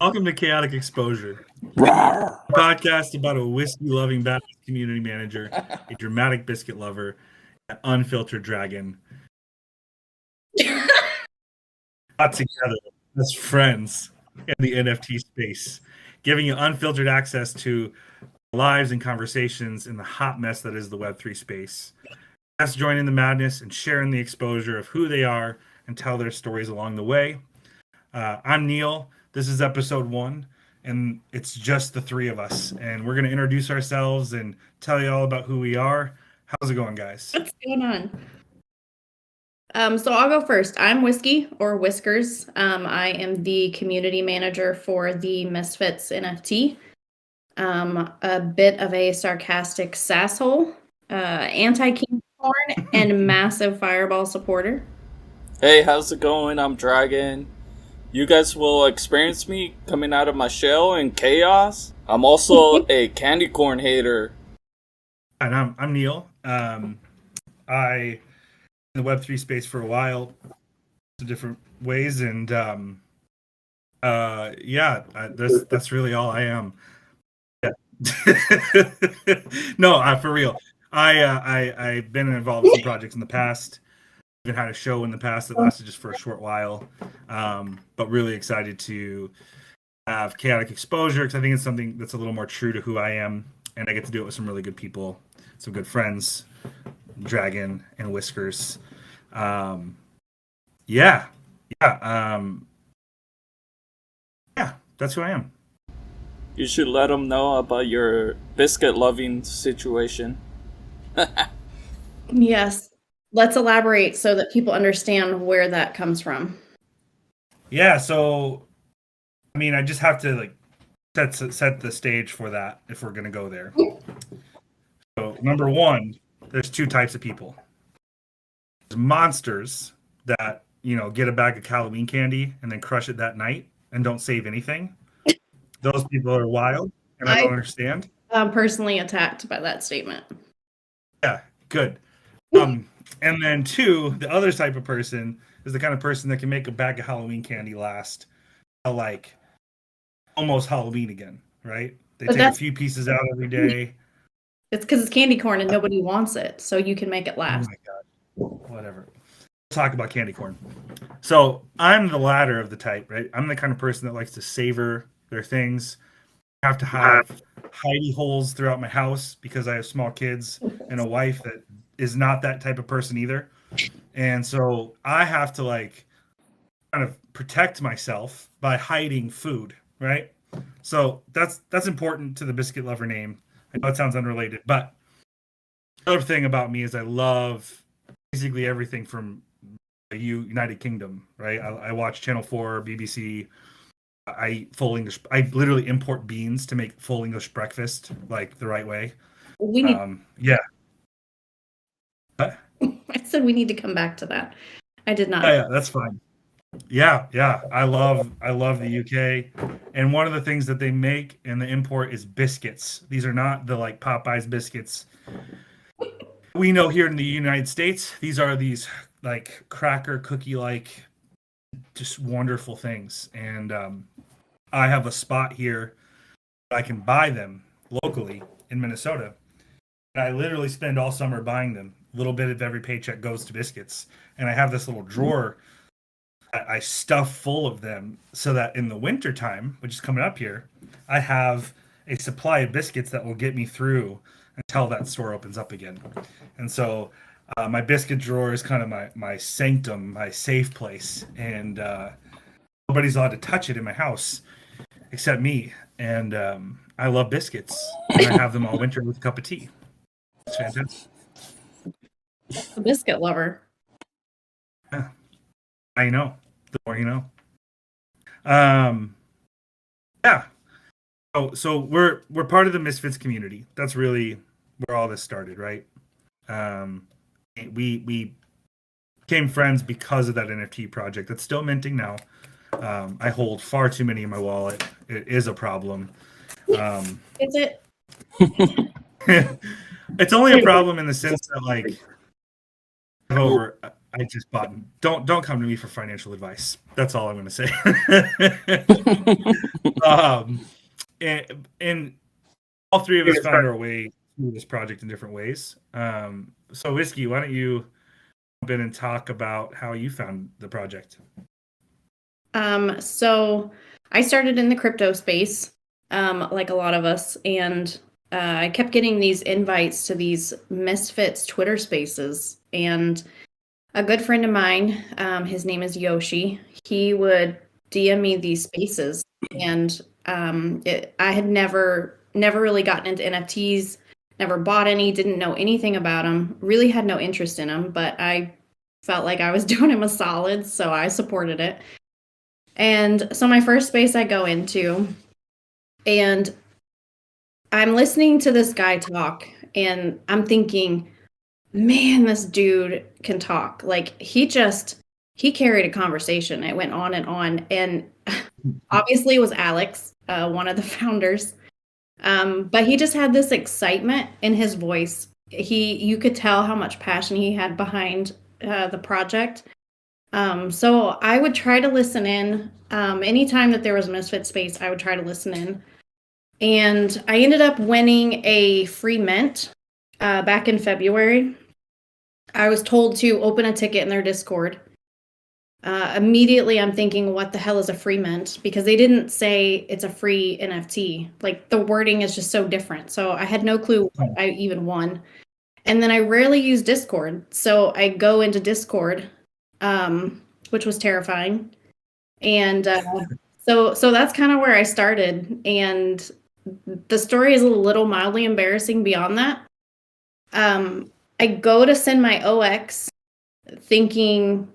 Welcome to Chaotic Exposure, a podcast about a whiskey-loving badass community manager, a dramatic biscuit lover, an unfiltered dragon. Got together as friends in the NFT space, giving you unfiltered access to lives and conversations in the hot mess that is the Web3 space. Us joining the madness and sharing the exposure of who they are and tell their stories along the way. I'm Neal. This is episode 1, and it's just the 3 of us. And we're going to introduce ourselves and tell you all about who we are. How's it going, guys? What's going on? So I'll go first. I'm Whiskey or Whiskers. I am the community manager for the Misfits NFT. A bit of a sarcastic sasshole, anti-King Corn, and massive Fireball supporter. Hey, how's it going? I'm Dragon. You guys will experience me coming out of my shell in chaos. I'm also a candy corn hater. And I'm Neal. I in the Web3 space for a while, in different ways, and that's really all I am. Yeah. No, for real. I've been involved in some projects in the past. Even had a show in the past that lasted just for a short while, but really excited to have Chaotic Exposure because I think it's something that's a little more true to who I am, and I get to do it with some really good people, some good friends, Dragon and Whiskers. Yeah, that's who I am. You should let them know about your biscuit loving situation. Yes. Let's elaborate so that people understand where that comes from. Yeah, so I mean, I just have to set the stage for that if we're gonna go there. So number 1, there's 2 types of people. There's monsters that get a bag of Halloween candy and then crush it that night and don't save anything. Those people are wild, and I don't understand. I'm personally attacked by that statement. Yeah, good. And then 2, the other type of person is the kind of person that can make a bag of Halloween candy last till like almost Halloween again, right? They take a few pieces out every day. It's because it's candy corn and nobody wants it, so you can make it last. Oh my god. Whatever. We'll talk about candy corn. So I'm the latter of the type, right? I'm the kind of person that likes to savor their things. I have to have hidey holes throughout my house because I have small kids and a wife that is not that type of person either. And so I have to kind of protect myself by hiding food, right? So that's important to the biscuit lover name. I know it sounds unrelated, but the other thing about me is I love basically everything from the United Kingdom, right? I watch Channel 4, BBC. I eat full English. I literally import beans to make full English breakfast like the right way. Yeah. I said we need to come back to that. I did not. Yeah, that's fine. Yeah. I love the UK, and one of the things that they make and the import is biscuits. These are not the Popeyes biscuits we know here in the United States. These are these cracker cookie just wonderful things, and I have a spot here I can buy them locally in Minnesota, and I literally spend all summer buying them. A little bit of every paycheck goes to biscuits, and I have this little drawer that I stuff full of them so that in the winter time, which is coming up here, I have a supply of biscuits that will get me through until that store opens up again. And so my biscuit drawer is kind of my sanctum, my safe place, and nobody's allowed to touch it in my house except me. And I love biscuits, and I have them all winter with a cup of tea. It's fantastic. The biscuit lover. Yeah, I know. The more you know. Yeah. So we're part of the Misfits community. That's really where all this started, right? We became friends because of that NFT project that's still minting now. I hold far too many in my wallet. It is a problem. Is it? It's only a problem in the sense that like over I just bought don't come to me for financial advice. That's all I'm going to say. And all three of us found our way through this project in different ways. So Whiskey, why don't you jump in and talk about how you found the project? So I started in the crypto space, like a lot of us, and I kept getting these invites to these Misfits Twitter spaces. And a good friend of mine, his name is Yoshi, he would DM me these spaces. And I had never really gotten into NFTs, never bought any, didn't know anything about them, really had no interest in them, but I felt like I was doing him a solid, so I supported it. And so my first space I go into, and I'm listening to this guy talk, and I'm thinking, man, this dude can talk. Like he carried a conversation. It went on, and obviously it was Alex, one of the founders. But he just had this excitement in his voice. You could tell how much passion he had behind the project. So I would try to listen in. Anytime that there was a Misfit space, I would try to listen in. And I ended up winning a free mint back in February. I was told to open a ticket in their Discord. Immediately, I'm thinking, what the hell is a free mint? Because they didn't say it's a free NFT. Like the wording is just so different. So I had no clue what I even won. And then I rarely use Discord. So I go into Discord, which was terrifying. And so that's kind of where I started. And the story is a little mildly embarrassing beyond that. I go to send my OX thinking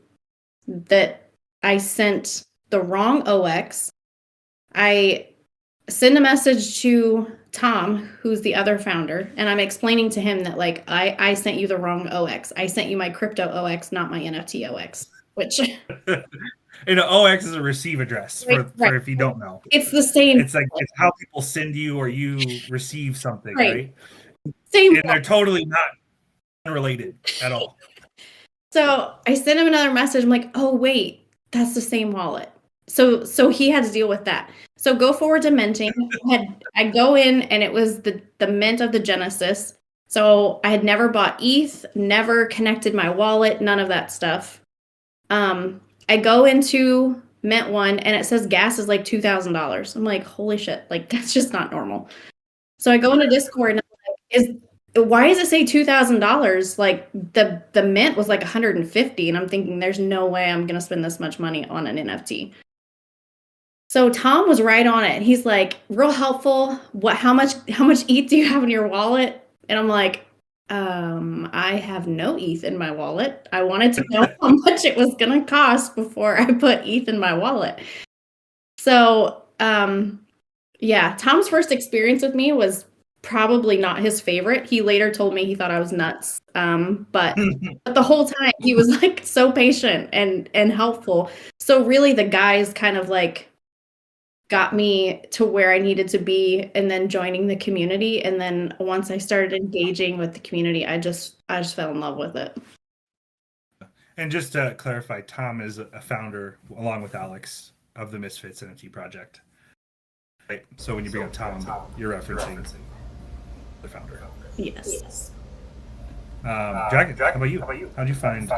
that I sent the wrong OX. I send a message to Tom, who's the other founder, and I'm explaining to him that like I sent you the wrong OX. I sent you my crypto OX, not my NFT OX. Which OX is a receive address for if you don't know. It's the same. It's like it's how people send you or you receive something, right? Same. And they're totally not unrelated at all. So I sent him another message. I'm like, oh wait, that's the same wallet. So he had to deal with that. So go forward to minting. I go in and it was the mint of the Genesis. So I had never bought ETH, never connected my wallet, none of that stuff. I go into Mint One and it says gas is like $2,000. I'm like, holy shit, like that's just not normal. So I go into Discord and I'm like, why does it say $2,000? Like the mint was like 150, and I'm thinking there's no way I'm gonna spend this much money on an NFT. So Tom was right on it. He's like, real helpful. How much ETH do you have in your wallet? And I'm like, I have no ETH in my wallet. I wanted to know how much it was gonna cost before I put ETH in my wallet. So yeah, Tom's first experience with me was probably not his favorite. He later told me he thought I was nuts. But the whole time he was like so patient and helpful. So really the guys kind of like got me to where I needed to be, and then joining the community. And then once I started engaging with the community, I just fell in love with it. And just to clarify, Tom is a founder along with Alex of the Misfits NFT project. Right. So when you bring up Tom, you're referencing the founder. Yes. Dragon, how about you? How'd you find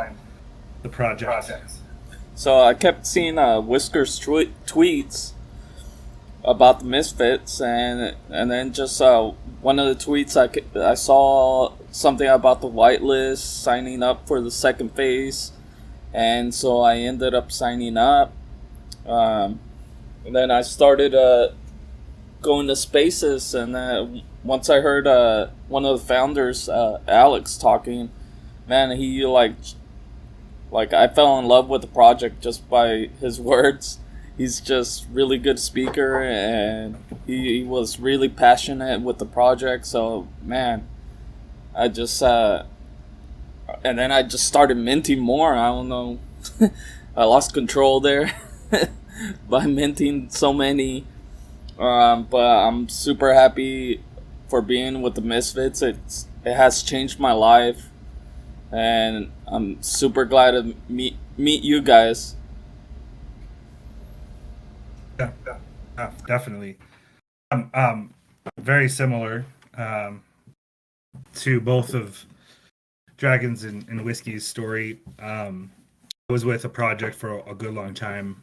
the project? So I kept seeing Whiskers tweets about the Misfits, and then just one of the tweets I saw something about the whitelist signing up for the second phase, and so I ended up signing up. And then I started going to spaces, and once I heard one of the founders, Alex, talking, man, he like I fell in love with the project just by his words. He's just really good speaker, and he was really passionate with the project. So man, I just and then I just started minting more. I don't know, I lost control there by minting so many. But I'm super happy for being with the Misfits. it has changed my life, and I'm super glad to meet you guys. Yeah, definitely. Very similar to both of Dragons and Whiskey's story. I was with a project for a good long time.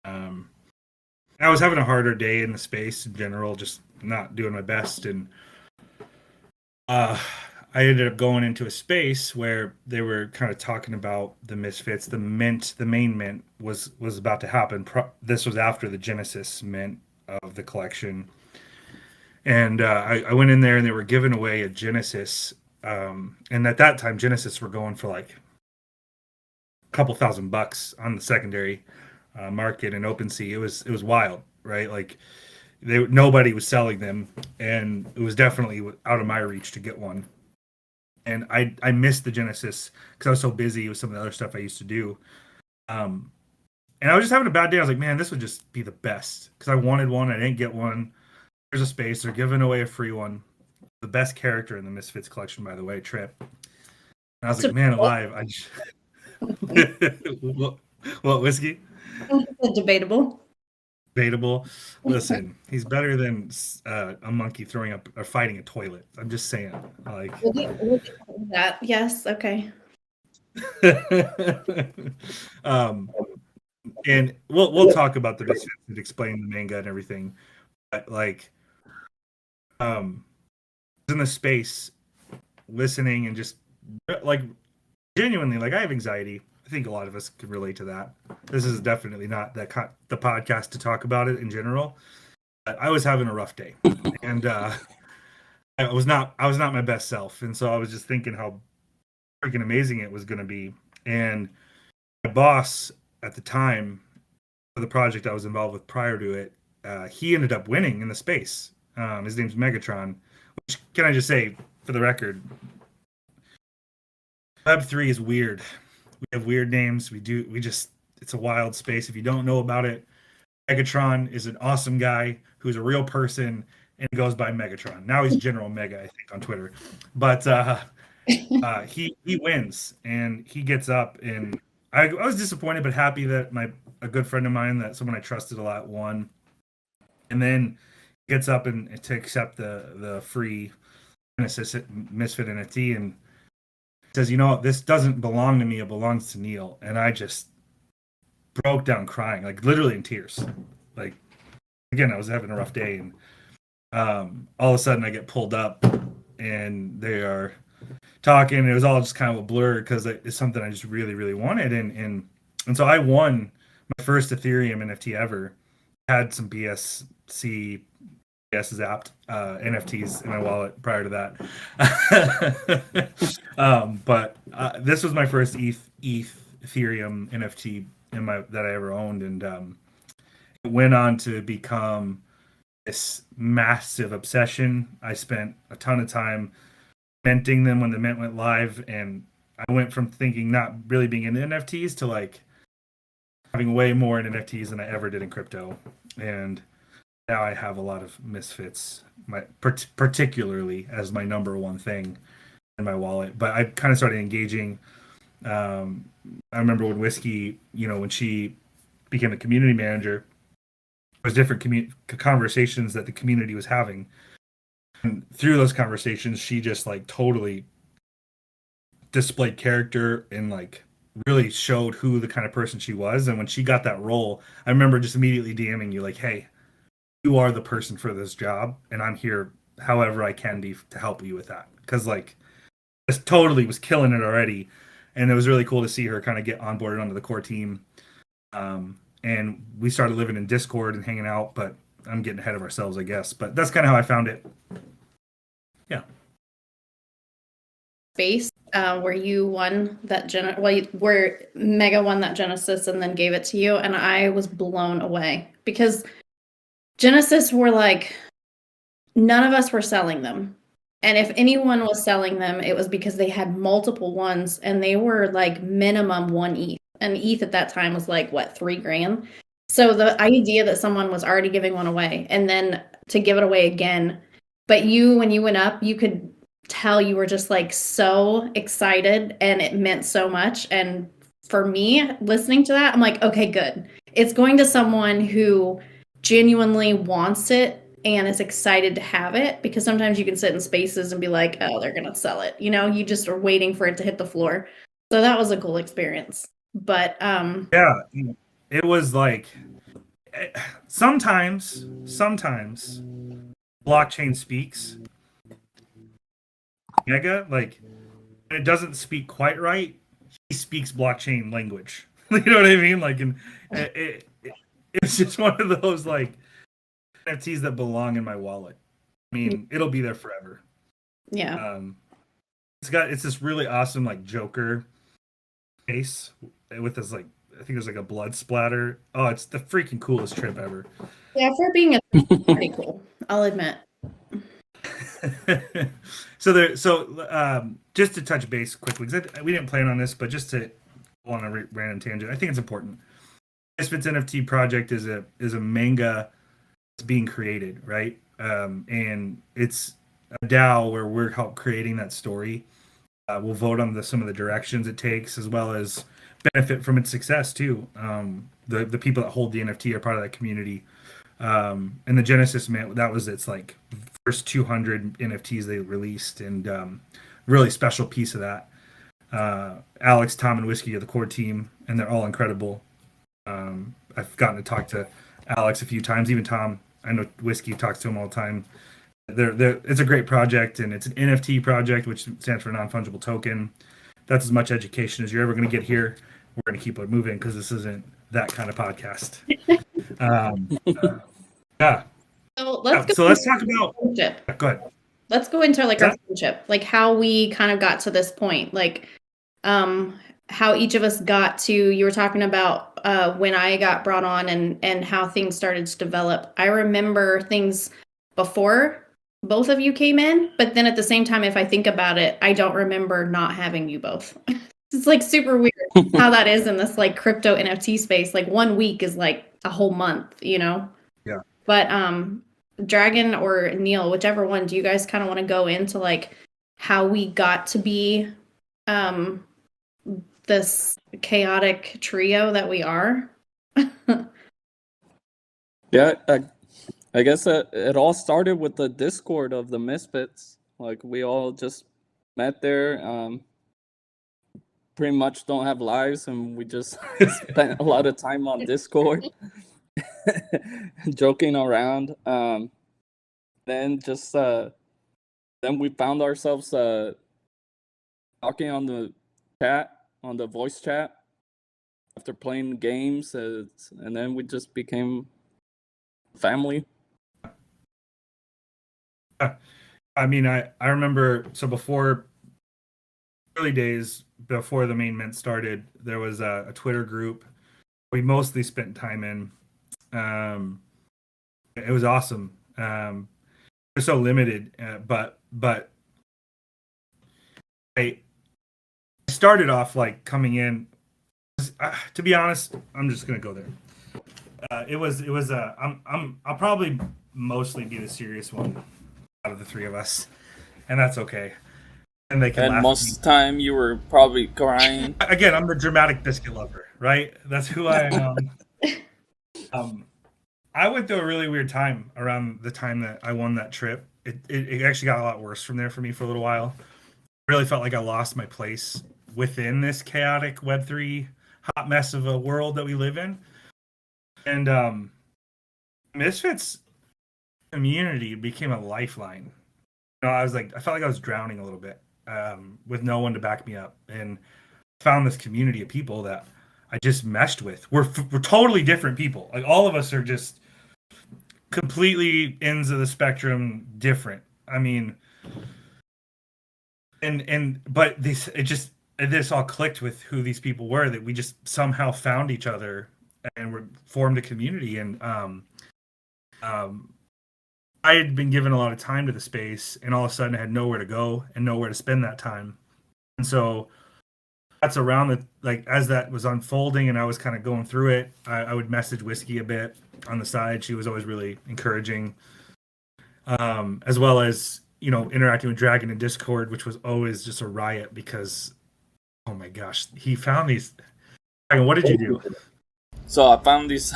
I was having a harder day in the space in general, just not doing my best, and I ended up going into a space where they were kind of talking about the Misfits. The mint, the main mint, was about to happen. This was after the Genesis mint of the collection, and I went in there and they were giving away a Genesis. And at that time, Genesis were going for like a couple $1,000 on the secondary market in OpenSea. It was wild, right? Like nobody was selling them, and it was definitely out of my reach to get one. And I missed the Genesis because I was so busy with some of the other stuff I used to do. And I was just having a bad day. I was like, man, this would just be the best because I wanted one. I didn't get one. There's a space. They're giving away a free one. The best character in the Misfits collection, by the way, Trip. And I was like, man, alive. I just... what Whiskey? Debatable. Debatable. Listen, he's better than a monkey throwing up or fighting a toilet. I'm just saying. Like that. Yes. Okay. And we'll talk about the Misfits and explain the manga and everything. But like, in the space, listening and just like genuinely, like I have anxiety. I think a lot of us can relate to that. This is definitely not the podcast to talk about it in general. But I was having a rough day, and I was not my best self, and so I was just thinking how freaking amazing it was going to be. And my boss at the time for the project I was involved with prior to it, he ended up winning in the space. His name's Megatron. Which, can I just say, for the record, Web3 is weird. We have weird names. It's a wild space. If you don't know about it, Megatron is an awesome guy who's a real person and goes by Megatron. Now he's General Mega, I think, on Twitter. But he wins and he gets up, and I was disappointed but happy that a good friend of mine, that someone I trusted a lot, won. And then gets up and to accept the free Misfit NFT and says, you know, this doesn't belong to me, it belongs to Neal. And I just broke down crying, like literally in tears. Like, again, I was having a rough day, and all of a sudden I get pulled up and they are talking. It was all just kind of a blur because it's something I just really, really wanted. And so I won my first Ethereum NFT ever. Had some BSC zapped NFTs in my wallet prior to that. But this was my first Ethereum NFT that I ever owned, and it went on to become this massive obsession. I spent a ton of time minting them when the mint went live, and I went from thinking not really being into NFTs to like having way more in NFTs than I ever did in crypto. And now I have a lot of Misfits, particularly as my number one thing in my wallet. But I kind of started engaging. I remember when Whiskey, when she became a community manager, there was different conversations that the community was having. And through those conversations, she just like totally displayed character and like really showed who the kind of person she was. And when she got that role, I remember just immediately DMing you like, hey, you are the person for this job, and I'm here however I can be to help you with that. Because like, this totally was killing it already, and it was really cool to see her kind of get onboarded onto the core team. And we started living in Discord and hanging out, but I'm getting ahead of ourselves, I guess. But that's kind of how I found it. Yeah. Space where you won that where Mega won that Genesis and then gave it to you, and I was blown away because Genesis were like, none of us were selling them. And if anyone was selling them, it was because they had multiple ones and they were like minimum 1 ETH. And ETH at that time was like, what, $3,000? So the idea that someone was already giving one away and then to give it away again, but when you went up, you could tell you were just like so excited and it meant so much. And for me, listening to that, I'm like, okay, good. It's going to someone who genuinely wants it and is excited to have it, because sometimes you can sit in spaces and be like, oh, they're going to sell it. You know, you just are waiting for it to hit the floor. So that was a cool experience. But Yeah, it was like sometimes blockchain speaks mega, like when it doesn't speak quite right, he speaks blockchain language. You know what I mean? Like, and it's just one of those like NFTs that belong in my wallet. I mean, it'll be there forever. yeah. It's this really awesome like Joker face with this like, I think there's like a blood splatter. Oh, it's the freaking coolest trip ever. Yeah, for being a pretty cool, I'll admit. So just to touch base quickly, because we didn't plan on this, but just to go on a random tangent, I think it's important. Misfits NFT project is a manga that's being created, right? And it's a DAO where we're help creating that story. We'll vote on some of the directions it takes, as well as benefit from its success too. The people that hold the NFT are part of that community. And the Genesis, man, that was its like first 200 NFTs they released, and really special piece of that. Alex, Tom, and Whiskey are the core team, and they're all incredible. I've gotten to talk to Alex a few times, even Tom. I know Whiskey talks to him all the time. It's a great project, and it's an NFT project, which stands for non-fungible token. That's as much education as you're ever going to get here. We're going to keep it moving because this isn't that kind of podcast. Yeah. So let's talk about friendship. Go ahead. Let's go into like our friendship, like how we kind of got to this point, like how each of us got to. You were talking about when I got brought on and how things started to develop. I remember things before both of you came in, but then at the same time, if I think about it, I don't remember not having you both. It's like super weird how that is in this like crypto NFT space. Like 1 week is like a whole month, you know? Yeah. But Dragon or Neal, whichever one, do you guys kind of want to go into like how we got to be this chaotic trio that we are? Yeah, I guess it all started with the Discord of the Misfits. Like we all just met there. Pretty much don't have lives, and we just spent a lot of time on Discord, joking around. Then we found ourselves talking on the voice chat after playing games, and then we just became family. I mean, I remember, so before early days, before the main mint started, there was a Twitter group we mostly spent time in. It was awesome. It was so limited, but I started off like coming in. To be honest, I'm just gonna go there. I'll probably mostly be the serious one out of the three of us, and that's okay. And they can And laugh most of the time, you were probably crying. Again, I'm the dramatic biscuit lover, right? That's who I am. I went through a really weird time around the time that I won that trip. It actually got a lot worse from there for me for a little while. I really felt like I lost my place within this chaotic Web3 hot mess of a world that we live in. And Misfits community became a lifeline. You know, I felt like I was drowning a little bit with no one to back me up, and found this community of people that I just meshed with. We're totally different people. Like all of us are just completely ends of the spectrum different. I mean, but this all clicked with who these people were, that we just somehow found each other and formed a community. And I had been given a lot of time to the space, and all of a sudden I had nowhere to go and nowhere to spend that time. And so that's around as that was unfolding and I was kind of going through it, I would message Whiskey a bit on the side. She was always really encouraging, as well as, interacting with Dragon in Discord, which was always just a riot because, oh my gosh, he found these. Dragon, what did you do? So I found these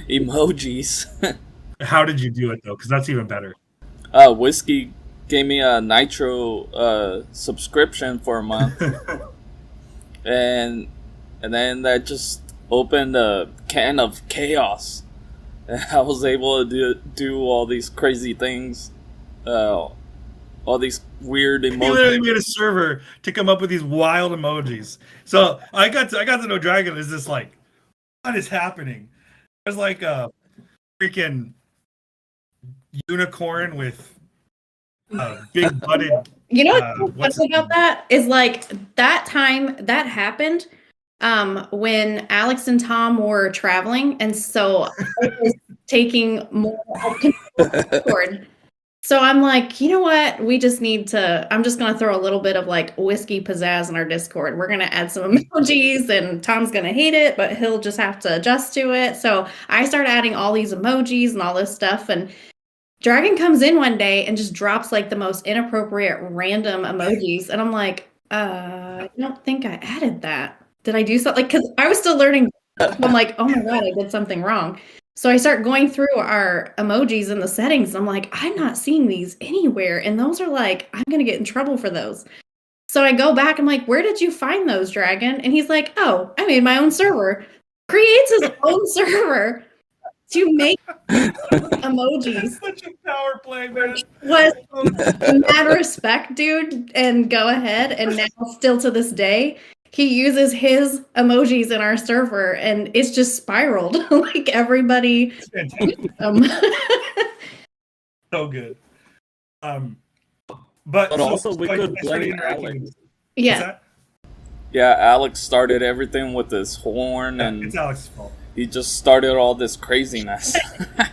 emojis. How did you do it though? Because that's even better. Whiskey gave me a Nitro subscription for a month, and then that just opened a can of chaos, and I was able to do all these crazy things, all these weird emojis. He literally made a server to come up with these wild emojis. So I got to know Dragon is this like, what is happening? There's like a freaking unicorn with big butted. You know what's funny about that is like that time that happened when Alex and Tom were traveling, and so I was taking more Discord. So I'm like, you know what? We just need to. I'm just gonna throw a little bit of like whiskey pizzazz in our Discord. We're gonna add some emojis, and Tom's gonna hate it, but he'll just have to adjust to it. So I started adding all these emojis and all this stuff, and Dragon comes in one day and just drops like the most inappropriate random emojis. And I'm like, I don't think I added that. Did I do something? Like, because I was still learning. I'm like, oh my God, I did something wrong. So I start going through our emojis in the settings. And I'm like, I'm not seeing these anywhere. And those are like, I'm going to get in trouble for those. So I go back. I'm like, where did you find those, Dragon? And he's like, oh, I made my own server. Creates his own server to make emojis. Such a power play, man. Was mad respect, dude, and go ahead. And now, still to this day, he uses his emojis in our server, and it's just spiraled. Like everybody. So good. But also we could blame Alex. Yeah. Yeah, Alex started everything with his horn, and it's Alex's fault. He just started all this craziness. Oh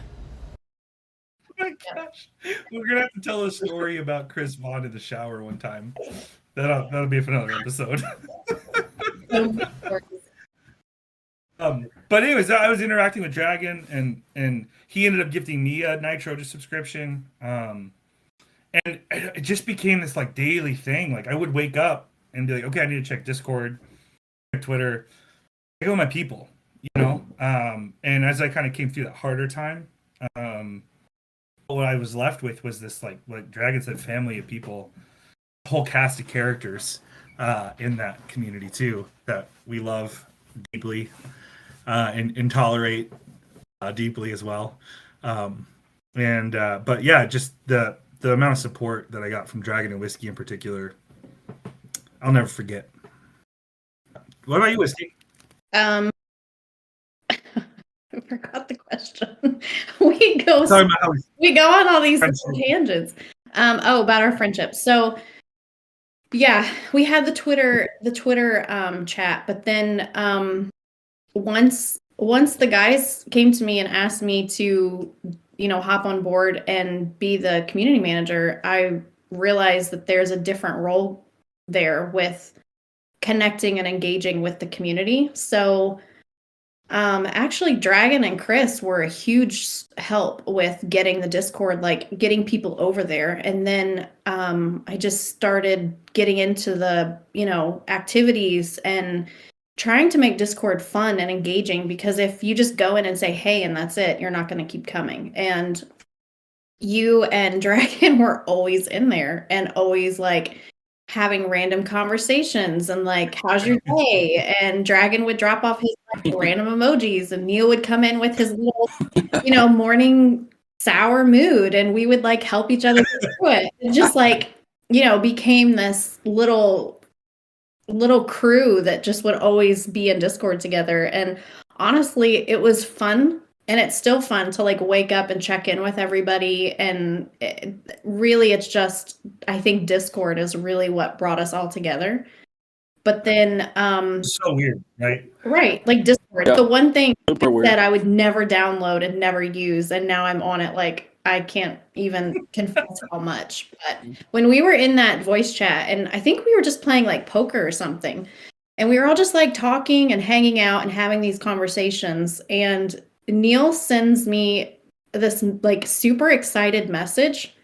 my gosh. We're going to have to tell a story about Chris Vaughn in the shower one time. That'll be for another episode. But anyways, I was interacting with Dragon, and he ended up gifting me a Nitro subscription. And it just became this like daily thing. Like I would wake up and be like, okay, I need to check Discord, check Twitter, I go with my people. And as I kind of came through that harder time, what I was left with was this like Dragon said, family of people, a whole cast of characters in that community too that we love deeply and tolerate deeply as well. But yeah, just the amount of support that I got from Dragon and Whiskey in particular, I'll never forget. What about you, Whiskey? I forgot the question. we go on all these tangents. About our friendship. So yeah, we had the Twitter chat, but then once the guys came to me and asked me to, hop on board and be the community manager, I realized that there's a different role there with connecting and engaging with the community. So actually Dragon and Chris were a huge help with getting the Discord, like getting people over there. And then I just started getting into the, activities and trying to make Discord fun and engaging, because if you just go in and say, hey, and that's it, you're not going to keep coming. And you and Dragon were always in there and always like having random conversations and like, how's your day? And Dragon would drop off his like, random emojis, and Neal would come in with his little, morning sour mood, and we would like help each other through it. It just like, became this little crew that just would always be in Discord together. And honestly, it was fun. And it's still fun to like wake up and check in with everybody. And it's just, I think Discord is really what brought us all together. But then, so weird, right? Right. Like Discord, the one thing that I would never download and never use. And now I'm on it. Like I can't even confess how much, but when we were in that voice chat, and I think we were just playing like poker or something, and we were all just like talking and hanging out and having these conversations, and Neal sends me this like super excited message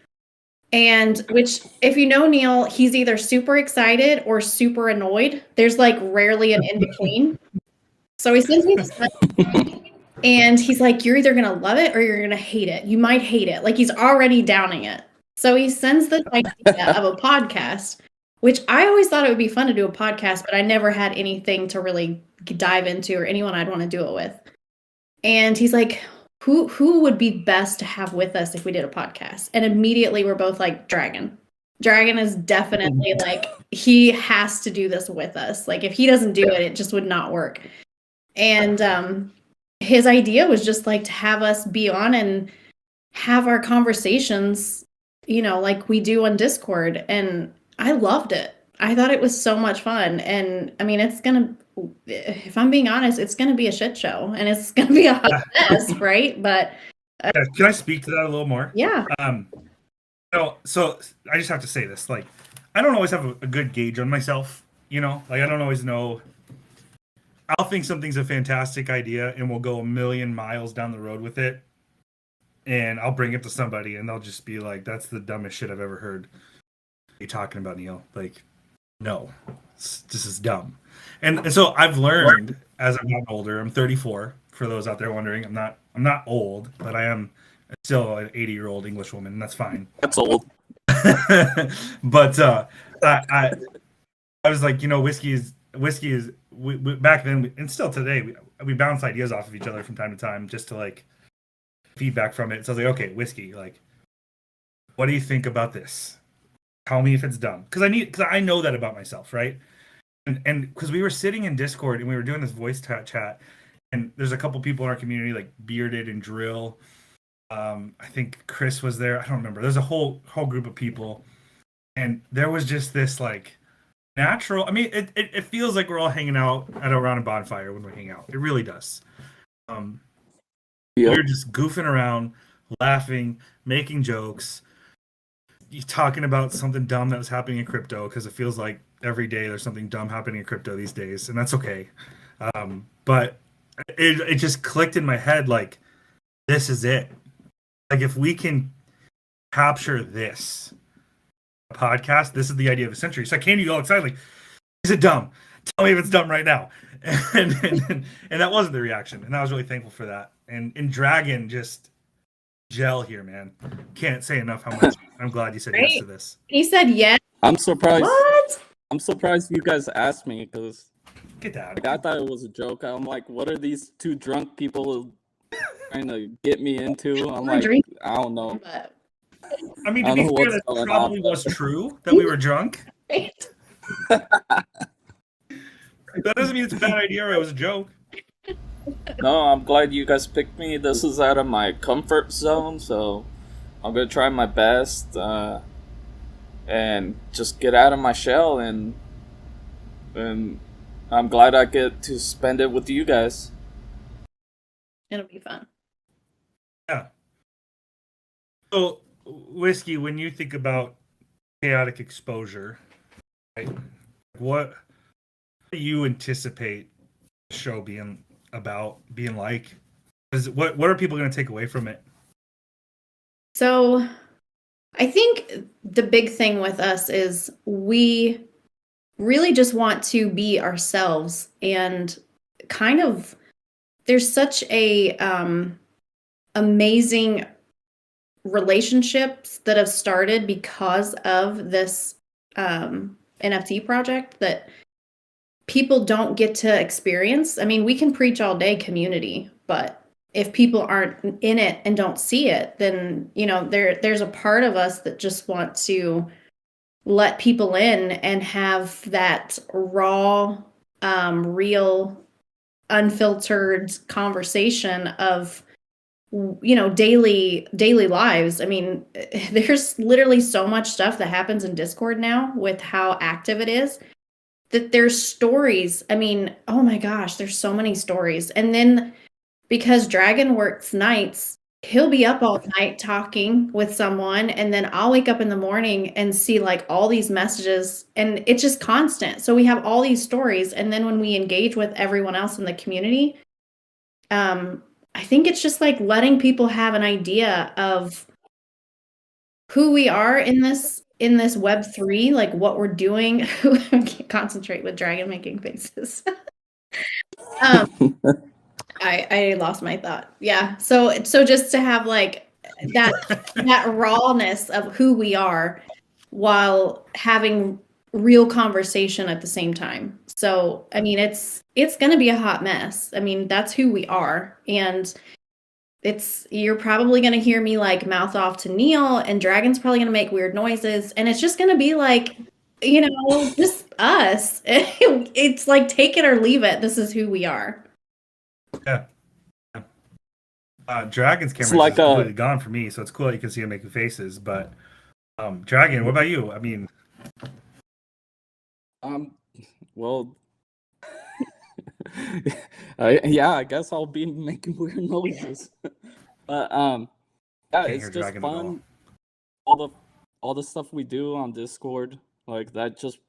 And which, if you know Neal, he's either super excited or super annoyed. There's like rarely an in between. So he sends me this message, and he's like, "You're either gonna love it or you're gonna hate it. You might hate it." Like, he's already downing it. So he sends this idea of a podcast, which I always thought it would be fun to do a podcast, but I never had anything to really dive into or anyone I'd want to do it with. And he's like, who would be best to have with us if we did a podcast? And immediately we're both like, Dragon. Dragon is definitely like, he has to do this with us. Like, if he doesn't do it, it just would not work. And his idea was just like to have us be on and have our conversations, you know, like we do on Discord. And I loved it. I thought it was so much fun. And I mean, if I'm being honest, it's going to be a shit show and it's going to be a hot mess, right? But can I speak to that a little more? Yeah. So I just have to say this, like, I don't always have a good gauge on myself, you know, like I don't always know. I'll think something's a fantastic idea and we'll go a million miles down the road with it. And I'll bring it to somebody and they'll just be like, that's the dumbest shit I've ever heard. What are you talking about, Neal? Like, no, this is dumb. And so I've learned as I've gotten older, I'm 34, for those out there wondering. I'm not old, but I am still an 80-year-old English woman, and that's fine. That's old. But I was like, you know, whiskey is we back then and still today we bounce ideas off of each other from time to time just to like feedback from it. So I was like, okay, whiskey, like, what do you think about this? Tell me if it's dumb, because I know that about myself, right? And because we were sitting in Discord and we were doing this voice chat, and there's a couple people in our community like Bearded and Drill. I think Chris was there. I don't remember. There's a whole group of people, and there was just this like natural. I mean, it feels like we're all hanging out around a bonfire when we hang out. It really does. We're just goofing around, laughing, making jokes, talking about something dumb that was happening in crypto, because it feels like every day there's something dumb happening in crypto these days, and that's okay. But it just clicked in my head, like, this is it. Like, if we can capture this podcast, this is the idea of the century. So I came to you all excited, like, is it dumb? Tell me if it's dumb right now. And that wasn't the reaction, and I was really thankful for that. And Dragon just gel here, man. Can't say enough how much I'm glad you said yes to this. He said yes. I'm surprised. What? I'm surprised you guys asked me, because get that. Like, I thought it was a joke. I'm like, what are these two drunk people trying to get me into? I'm like, I don't know. I mean, to be fair, that probably was true that we were drunk. That doesn't mean it's a bad idea or it was a joke. No, I'm glad you guys picked me. This is out of my comfort zone, so I'm gonna try my best and just get out of my shell, and I'm glad I get to spend it with you guys. It'll be fun. Yeah. So, Whiskey, when you think about chaotic exposure, right, what do you anticipate the show being about, being like? What are people going to take away from it? So I think the big thing with us is we really just want to be ourselves, and kind of there's such a amazing relationships that have started because of this NFT project that people don't get to experience. I mean, we can preach all day community, but if people aren't in it and don't see it, then, you know, there's a part of us that just want to let people in and have that raw, real, unfiltered conversation of, you know, daily lives. I mean, there's literally so much stuff that happens in Discord now with how active it is, that there's stories. I mean, oh my gosh, there's so many stories. And then because Dragon works nights, he'll be up all night talking with someone, and then I'll wake up in the morning and see like all these messages, and it's just constant. So we have all these stories, and then when we engage with everyone else in the community, I think it's just like letting people have an idea of who we are in this Web3, like what we're doing. I can't concentrate with dragon making faces. I lost my thought. Yeah. So just to have like that rawness of who we are while having real conversation at the same time. So I mean it's gonna be a hot mess. I mean, that's who we are. And you're probably gonna hear me like mouth off to Neal, and Dragon's probably gonna make weird noises, and it's just gonna be like, just us. It's like take it or leave it. This is who we are. Yeah. Dragon's camera like is completely gone for me, so it's cool that you can see him making faces. But Dragon, what about you? I mean, well, I guess I'll be making weird noises. But yeah, Can't it's hear just Dragon at fun. All the stuff we do on Discord, like that, just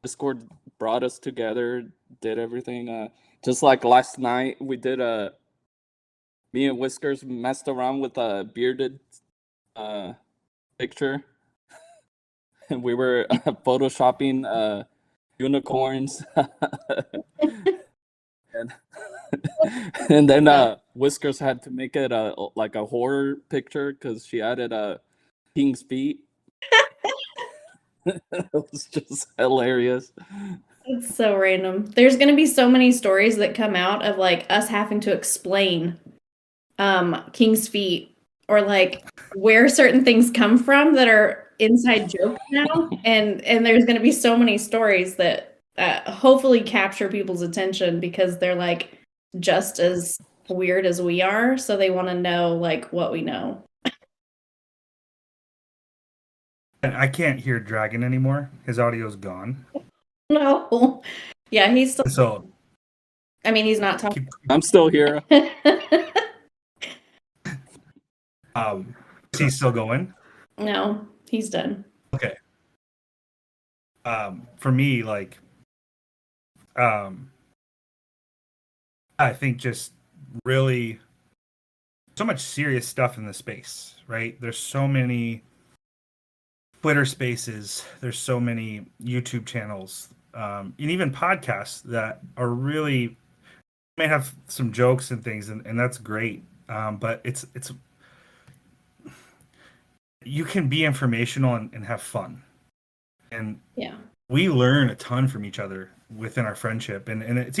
Discord brought us together, did everything. Just like last night, we did me and Whiskers messed around with a bearded picture, and we were photoshopping unicorns. and then Whiskers had to make it like a horror picture because she added King's feet. It was just hilarious. It's so random. There's going to be so many stories that come out of like us having to explain King's feet, or like where certain things come from that are inside jokes now. And there's going to be so many stories that hopefully capture people's attention because they're like just as weird as we are. So they want to know like what we know. I can't hear Dragon anymore. His audio's gone. No. Yeah, he's still. So, I mean, he's not talking. I'm still here. is he still going? No, he's done. Okay. For me, like, I think just really so much serious stuff in the space, right? There's so many Twitter spaces, there's so many YouTube channels, and even podcasts that are really may have some jokes and things, and that's great. But it's you can be informational and have fun. And yeah, we learn a ton from each other within our friendship, and it's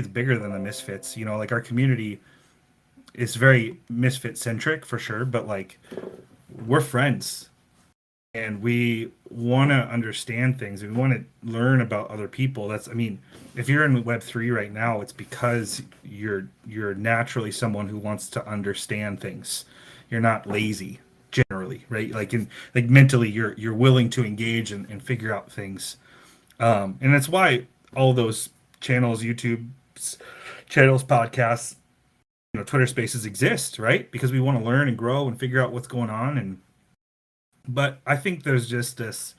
bigger than the Misfits. Like our community is very Misfit centric for sure, but like we're friends. And we want to understand things. We want to learn about other people. If you're in Web3 right now, it's because you're naturally someone who wants to understand things. You're not lazy, generally, right? Like mentally, you're willing to engage and figure out things. And that's why all those channels, YouTube channels, podcasts, Twitter Spaces exist, right? Because we want to learn and grow and figure out what's going on. But I think there's just this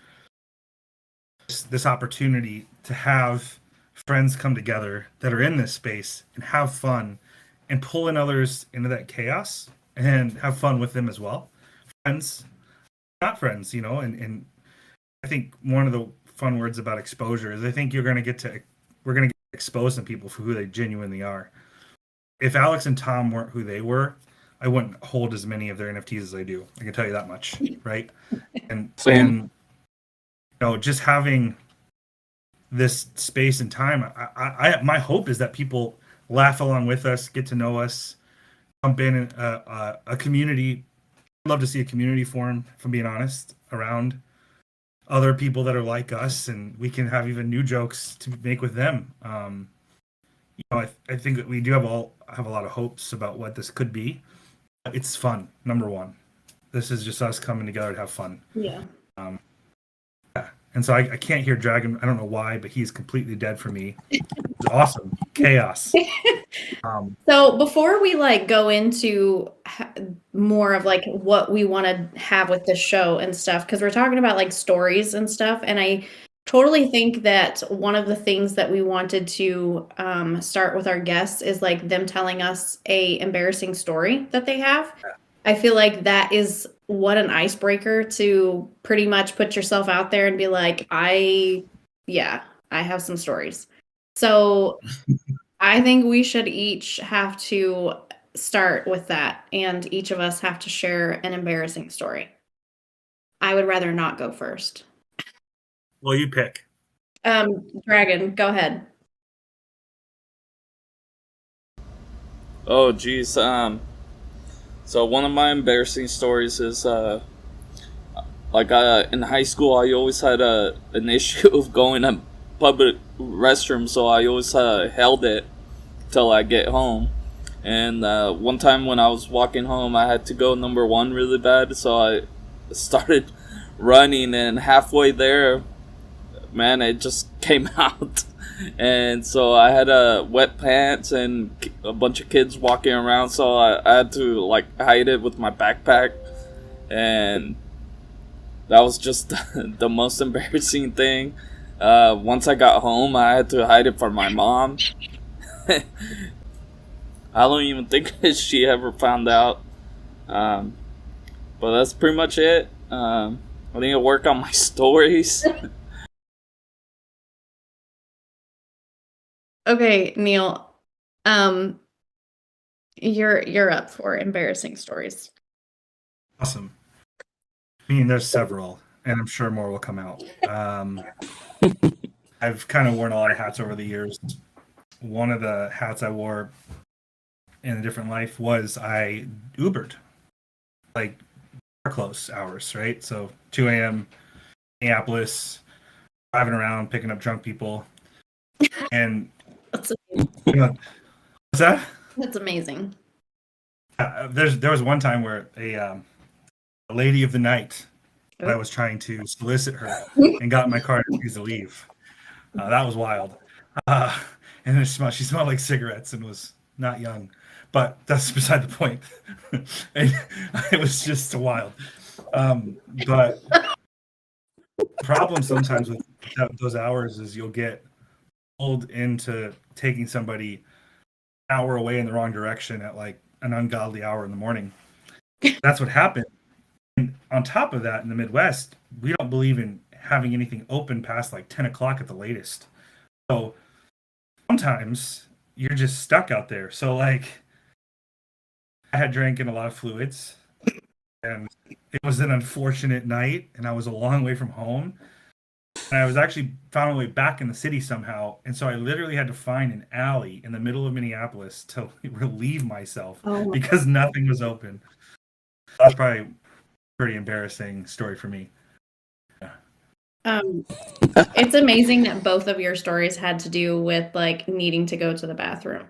opportunity to have friends come together that are in this space and have fun and pull in others into that chaos and have fun with them as well. Friends, not friends, and I think one of the fun words about exposure is I think we're going to get to expose some people for who they genuinely are. If Alex and Tom weren't who they were, I wouldn't hold as many of their NFTs as I do. I can tell you that much, right? And just having this space and time, I my hope is that people laugh along with us, get to know us, jump in a community. I'd love to see a community form, if I'm being honest, around other people that are like us, and we can have even new jokes to make with them. I think that we do have a lot of hopes about what this could be. It's fun, number one. This is just us coming together to have fun. Yeah. And so I can't hear Dragon. I don't know why, but he's completely dead for me. It's awesome. Chaos. So before we go into more of what we want to have with this show and stuff, because we're talking about stories and stuff, and I totally think that one of the things that we wanted to start with our guests is them telling us a embarrassing story that they have. I feel like that is what an icebreaker to pretty much put yourself out there and be like, I have some stories. So I think we should each have to start with that, and each of us have to share an embarrassing story. I would rather not go first. Well, you pick. Dragon, go ahead. Oh, geez. So one of my embarrassing stories is in high school, I always had an issue of going to public restrooms, so I always held it till I get home. And one time when I was walking home, I had to go number one really bad, so I started running, and halfway there, man, it just came out. And so I had wet pants and a bunch of kids walking around, so I had to like hide it with my backpack, and that was just the most embarrassing thing. Once I got home, I had to hide it from my mom. I don't even think she ever found out. But that's pretty much it. I need to work on my stories. Okay, Neal. You're up for embarrassing stories. Awesome. I mean, there's several, and I'm sure more will come out. I've kind of worn a lot of hats over the years. One of the hats I wore in a different life was I Ubered, like close hours, right? So 2 a.m. Minneapolis, driving around, picking up drunk people. And That's what's that? That's amazing. There was one time where a lady of the night that I was trying to solicit her and got in my car and refused to leave. That was wild. And she smelled like cigarettes and was not young. But that's beside the point. It was just wild. But the problem sometimes with those hours is you'll get pulled into taking somebody an hour away in the wrong direction at like an ungodly hour in the morning. That's what happened. And on top of that, in the Midwest, we don't believe in having anything open past like 10 o'clock at the latest. So sometimes you're just stuck out there. So like I had drank in a lot of fluids, and it was an unfortunate night, and I was a long way from home. And I was actually found my way back in the city somehow, and so I literally had to find an alley in the middle of Minneapolis to relieve myself because nothing was open. That's probably a pretty embarrassing story for me. Yeah. It's amazing that both of your stories had to do with like needing to go to the bathroom.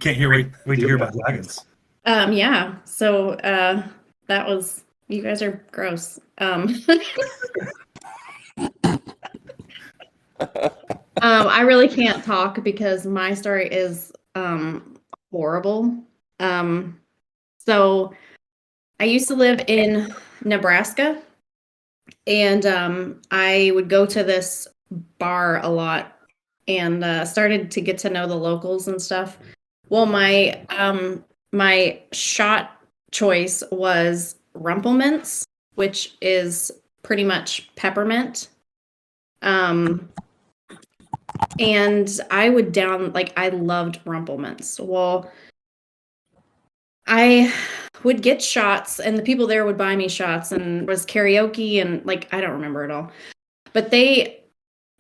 Can't wait to hear about dragons. Yeah. So that was, you guys are gross. I really can't talk because my story is horrible. So I used to live in Nebraska, and I would go to this bar a lot and started to get to know the locals and stuff. Well, my shot choice was Rumplemints, which is pretty much peppermint. And I would I loved Rumplemints. Well, I would get shots, and the people there would buy me shots, and it was karaoke, and like I don't remember it all, but they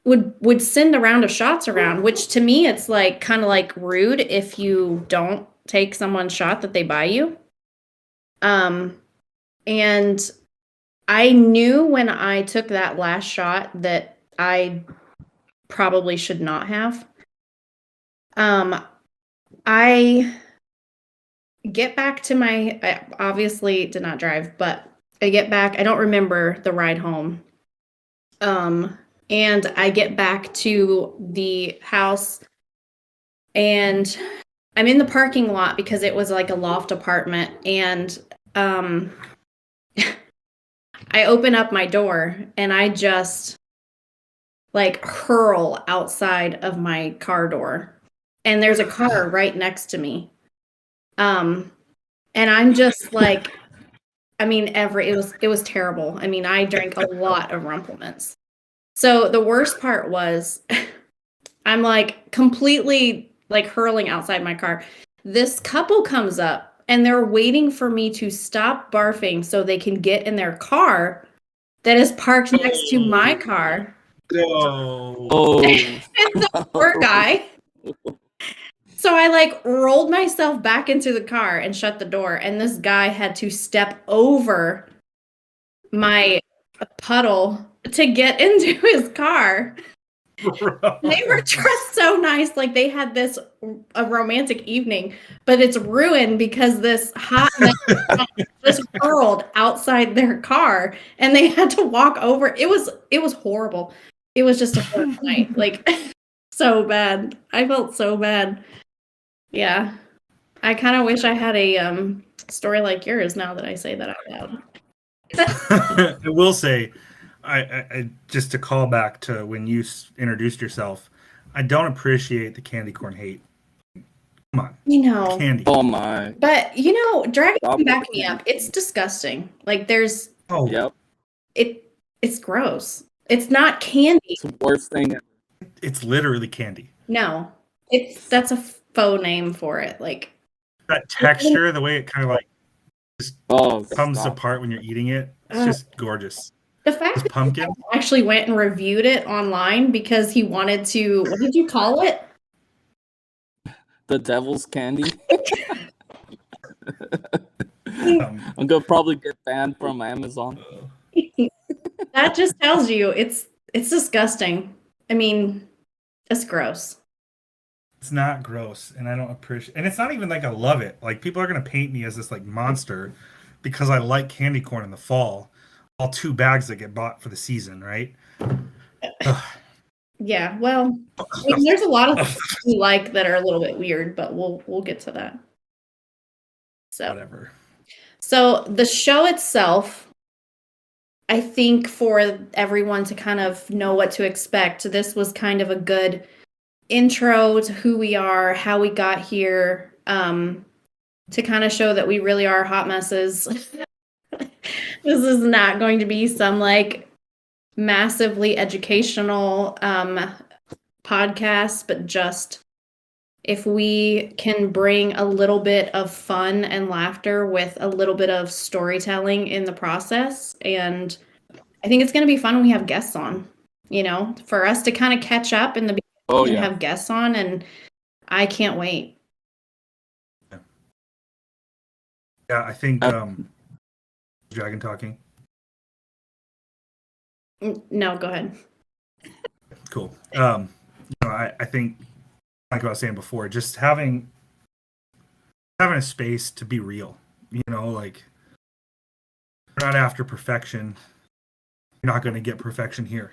would send a round of shots around, which to me it's like kind of like rude if you don't take someone's shot that they buy you. And I knew when I took that last shot that I probably should not have. I get back to I obviously did not drive, but I get back. I don't remember the ride home. And I get back to the house, and I'm in the parking lot because it was like a loft apartment, and I open up my door and I just like hurl outside of my car door, and there's a car right next to me. And I'm just like, I mean, it was terrible. I mean, I drank a lot of Rumplemints. So the worst part was I'm like completely like hurling outside my car. This couple comes up and they're waiting for me to stop barfing so they can get in their car that is parked next to my car. Oh. And the poor guy. So I like rolled myself back into the car and shut the door. And this guy had to step over my puddle to get into his car. They were dressed so nice, like they had a romantic evening, but it's ruined because this hot mess just hurled outside their car, and they had to walk over. It was horrible. It was just a horrible night, like so bad. I felt so bad. Yeah, I kind of wish I had a story like yours. Now that I say that out loud. I will say, I just to call back to when you introduced yourself, I don't appreciate the candy corn hate. Come on, candy. Oh my! But Dragon can back me up. It's disgusting. Like there's yep. It's gross. It's not candy. It's the worst thing. It's literally candy. No, that's a faux name for it. Like that texture, the way it kind of like just comes stop. apart when you're eating it. It's just gorgeous. The fact that pumpkin he actually went and reviewed it online because he wanted to. What did you call it? The devil's candy. I'm gonna probably get banned from Amazon. That just tells you it's disgusting. I mean, it's gross. It's not gross, and I don't appreciate. And it's not even like I love it. Like people are gonna paint me as this like monster because I like candy corn in the fall. All 2 bags that get bought for the season, right? Yeah, well, I mean, there's a lot of things we like that are a little bit weird, but we'll get to that. So whatever. So the show itself, I think for everyone to kind of know what to expect, this was kind of a good intro to who we are, how we got here, to kind of show that we really are hot messes. This is not going to be some like massively educational podcast, but just if we can bring a little bit of fun and laughter with a little bit of storytelling in the process. And I think it's going to be fun when we have guests on, for us to kind of catch up in the beginning and have guests on. And I can't wait. Yeah, I think Dragon talking. No, go ahead. Cool. I think, like I was saying before, just having a space to be real. Like we're not after perfection. You're not going to get perfection here.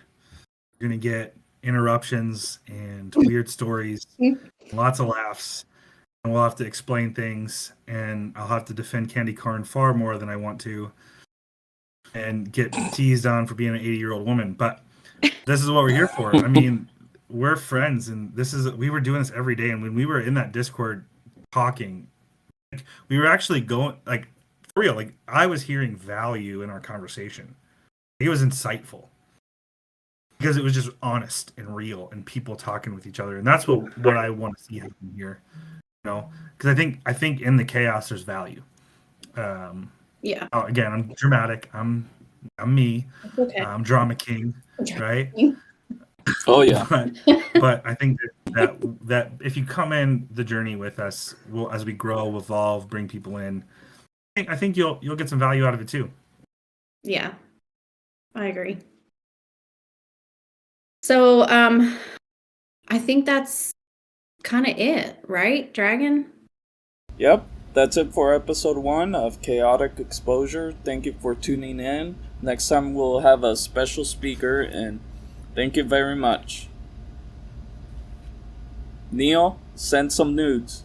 You're going to get interruptions and weird stories, lots of laughs, and we'll have to explain things, and I'll have to defend candy corn far more than I want to, and get teased on for being an 80-year-old woman. But this is what we're here for. I mean, we're friends, and we were doing this every day. And when we were in that Discord talking, we were actually going like for real. Like I was hearing value in our conversation. It was insightful because it was just honest and real, and people talking with each other. And that's what I want to see happen here. Because I think in the chaos there's value. Yeah. Again, I'm dramatic. I'm me. Okay. I'm drama king, right? Oh yeah. But I think that if you come in the journey with us, as we grow, evolve, bring people in, I think you'll get some value out of it too. Yeah, I agree. So I think that's kind of it, right, Dragon? Yep, that's it for episode 1 of Chaotic Exposure. Thank you for tuning in. Next time we'll have a special speaker, and thank you very much. Neal, send some nudes.